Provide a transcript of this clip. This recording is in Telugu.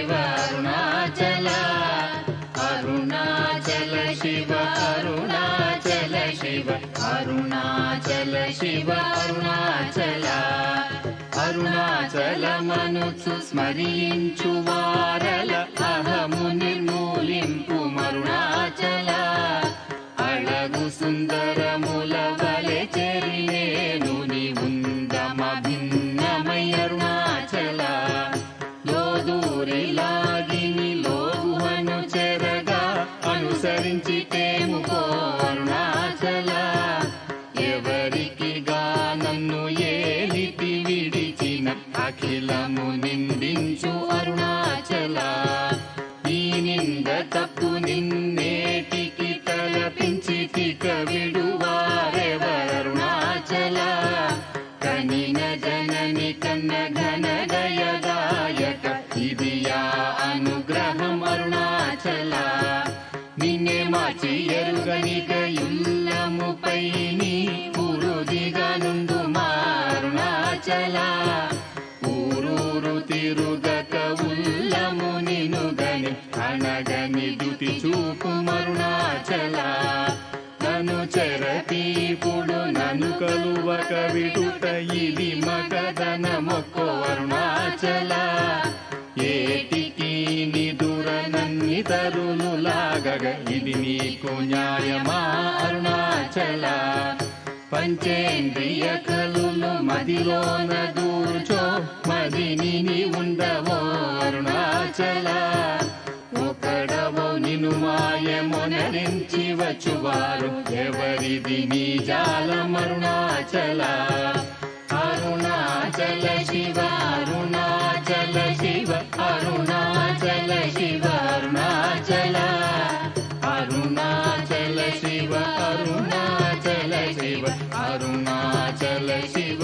शिव अरुणाचल अरुणाचल शिव अरुणाचल शिव अरुणाचल शिव अरुणाचल అరుణాచలమనుచు స్మరించు వారల అహము నిర్మూలింపు మరుణాచల అళగు సుందరముల వలె చెరినేను నివుందమ భిన్నమై అరుణాచల లోదూరి లాగిని లోగుహను చెరగా అనుసరించి తేముకో అరుణాచల ఎవరికి నన్ను ఏలితి విడిచిన అఖిలము నిందించు అరుణాచల ఈ నింద తప్పు నిన్నేటికి తలపించి తిక విడువారెవరుణాచల కనిన జనని కన్న ఘన దయదాయక ఇది యా అనుగ్రహం అరుణాచల నిన్నే మార్చి ఎరుగనిక యుల్లముపై నీ పురుదిగనుందు అరుణాచల ఊరూరు తిరుగక ఉల్లము నినుగని అనగని దుతి చూపు మరుణాచల నన్ను చెరపీపుడు నన్ను కలువక విడుట ఇది మగదన మొక్కో అరుణాచల ఏటికి నిదుర నన్ని తరులు లాగగ ఇది నీకు న్యాయమా అరుణాచల పంచేంద్రియ కలులు మదిలోన దూర్చో మదిని ఉండవో అరుణాచల ఒకడవో నిను మాయమొనరించి వచ్చువారు ఎవరిది నీ జాలం అరుణాచల అరుణాచల శివ అరుణాచల శివ అరుణాచల శివ అరుణాచల అరుణాచల శివ అరుణాచల శివ అరుణాచల శివ